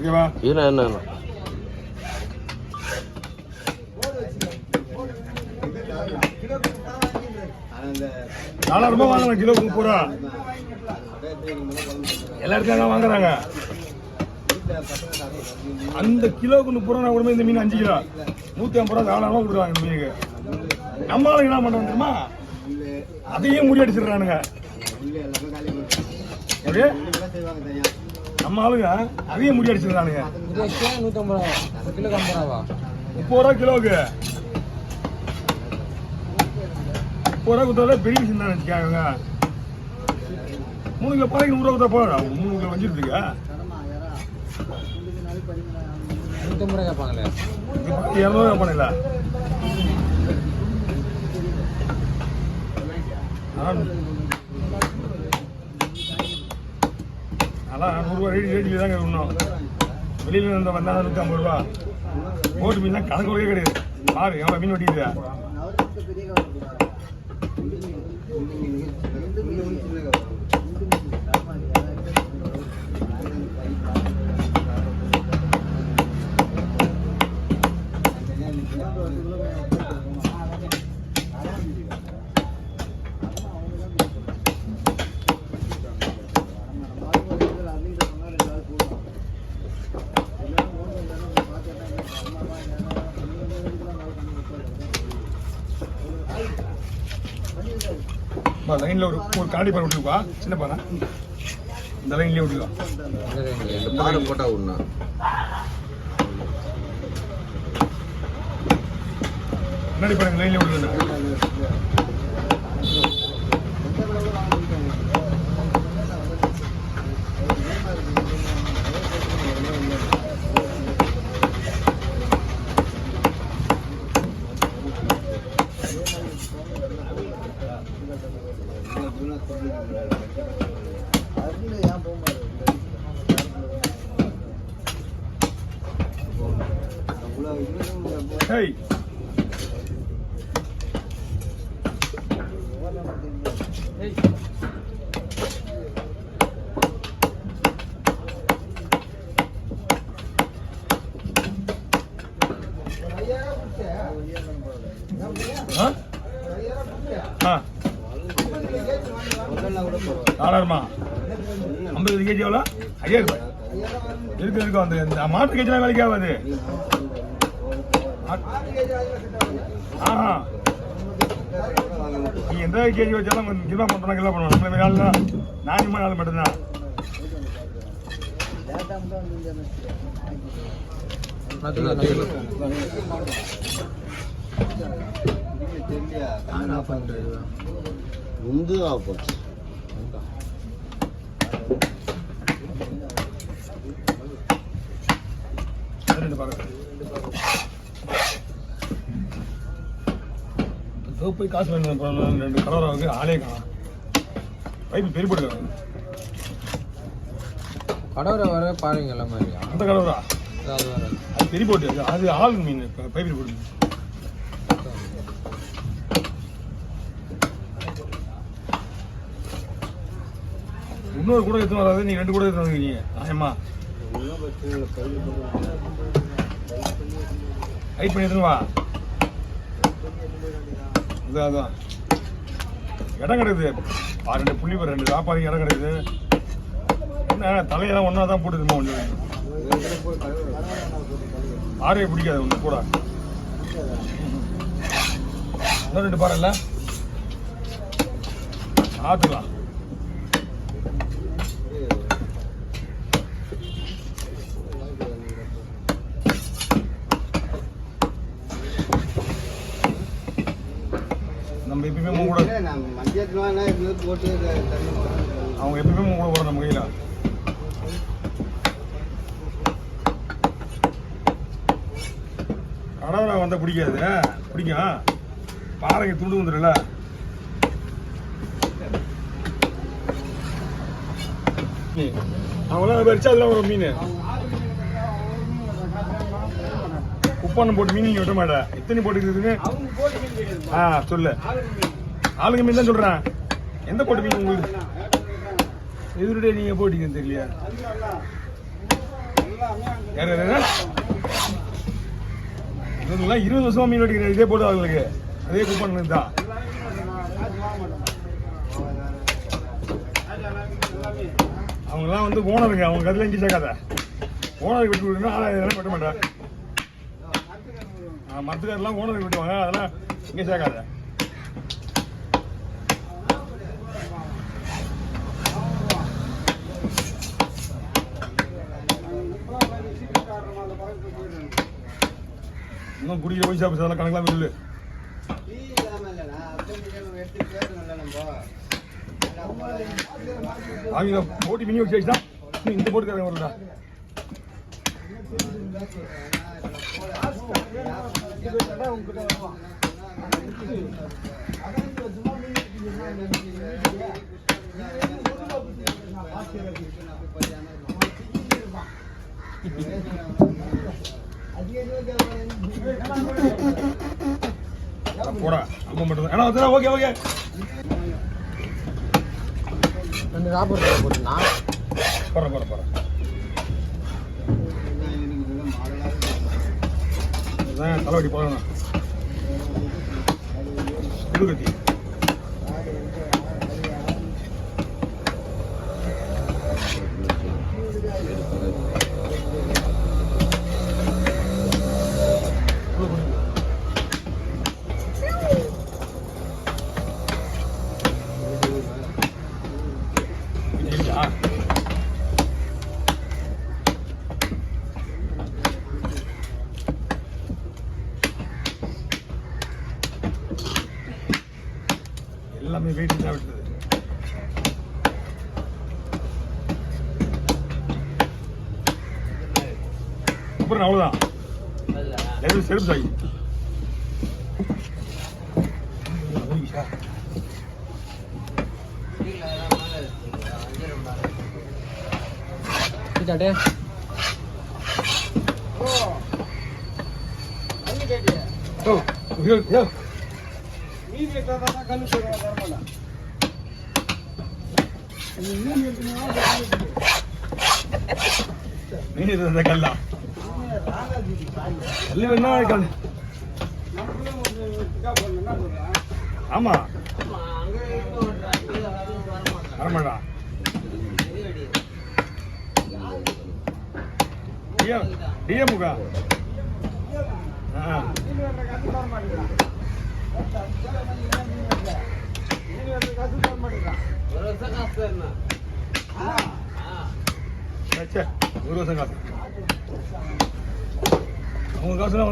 ஓகேவா? என்ன என்ன 4000 ரூபாய் வாங்கலாம் கிலோக்கு 30 ரூபா. எல்லா இடத்துலயும் வாங்குறாங்க. அந்த கிலோக்கு 30 ரூபா கூட இந்த மீன் 5 கிலோ 150 ரூபா 4000 ரூபா கொடுக்குறாங்க இந்த மீனுக்கு. நம்ம ஆளுங்க என்ன பண்றாங்க தெரியுமா? அதையும் முறியடிச்சிடுறானுங்க. நம்ம ஆளுங்க அதையும் முறியடிச்சிடுறானுங்க. 150 ரூபா கிலோக்கு 50 ரூபாவா? 30 ரூபா கிலோக்கு 30 ரூபா கொடுத்தாலே பெரிய விஷயம் தான் நினைச்சுக்காங்க. 3 கிலோ பாறைக்கு 100 ரூபா கொடுத்தா போதும். 3 கிலோ வஞ்சிருக்குங்க 150 ரூபா கேட்பாங்களே. 200 ரூபா பண்ணல. அதான் 100 ரூபா ரேட்டில் தாங்க இருக்கணும். வெளியில இருந்து வந்தா 150 ரூபா. போட்டு மீன்லாம் கணக்கு ஒரே கிடையாது. பாரு எவ்வளோ மீன் வெட்டிக்குது. லைன்ல ஒரு காடி பாறை விட்டுருப்பா. சின்ன பாறை இந்த லைன்லயே விட்டுருவா. பாறை போட்டா ஒண்ணு முன்னாடி பாருங்க லைன்ல விட்டுருங்க. Hey. Huh? Huh? 4000 50 கேஜி எவ்வளோ? 5000 ரூபாய் இருக்கு. அந்த மாட்டு கேஜிலாம் வேலைக்கு ஆகாது. நீ எந்த கேஜி வச்சாலும் கிலோ பண்ணுறோம் கிலோ பண்ணுவோம். நம்மள மாதிரி ஆள் நான் நிம்மதி ஆள் மட்டும்தான். ముందు ఆపొచ్చు போய் காசு வேணும். 2 கலராக ஆளே காணும். பைப்பு பெரிய போட்டுக்காங்க. கடவுரை வர பாருங்க எல்லாமே. அந்த கடவுரா அது பெரிய போட்டு அது ஆள் மீன் பைப்பில் போட்டு. இன்னொரு கூட எடுத்து வராது. நீ 2 கூட எடுத்து வந்துருக்கீங்க. ஆயம்மா ஹைட் பண்ணி எடுத்துன்னு வா. அதான் இடம் கிடைக்குது. 2 புள்ளி 2 சாப்பாடு இடம் கிடைக்குது. என்ன தலையெல்லாம் ஒன்றா தான் போட்டுதுமா. ஒன்று ஆரையை பிடிக்காது. ஒன்று கூட இன்னும் 2 பாறை இல்லை ஆத்துக்கலாம். நம்ம எப்பயுமே மூணு கூட அவங்க எப்பயுமே மூணு கூட நம்ம கையில். கடவுளை வந்தால் பிடிக்காது. பிடிக்கும். பாறைங்க துண்டு வந்துடும்ல. அவங்களாம் வச்சா அதெல்லாம் ஒரு மீன் உப்பானம் போட்டு மீன் நீங்க விட்ட மாட்டேன். எத்தனை போட்டுக்கிறதுக்கு சொல்லு. ஆளுங்க மீன் தான் சொல்றேன். எந்த போட்டு மீன் உங்களுக்கு எதிர்டே நீங்க போட்டீங்கன்னு தெரியலையா? யாரு இவங்கெல்லாம் 20 வருஷமா மீன் வெட்டிக்கிறேன். இதே போட்டு அவங்களுக்கு அதே கூப்பன் தான். அவங்கெல்லாம் வந்து ஓனருங்க. அவங்க கதில் எங்கேயும் சேர்க்காத. ஓனருக்கு வெட்டி விட்டுனா இதெல்லாம் வெட்ட மாட்டேன். மரத்துக்காரெல்லாம் ஓனருக்கு வெட்டுவாங்க. அதெல்லாம் இங்கே சேர்க்காத. இன்னும் குடிக்கிற போய் சாப்பிட்டு அதெல்லாம் கணக்கெல்லாம் இல்லை. அவங்க போட்டி மினி வச்சு தான் இந்த போட்டுக்காரங்க வரலடா. போடா அம்மா மட்டும் ஏன்னா ஓகே ஓகே ரெண்டு சாப்பிட்றேன் போட்டுண்ணா. போகிறேன் அதுதான் தலைவடி போகணும். குடுக்கத்தி எல்லாமே வெயிட் தான் விட்டது. அப்புறம் அவ்வளோதான் லெவல் செருப்பு சாகி சாட்டே மீன் கல்லா என்ன கல். ஆமா வரமாடா. டிஎம்முகா ஒரு வருஷம் காசு அவங்க காசுலாம்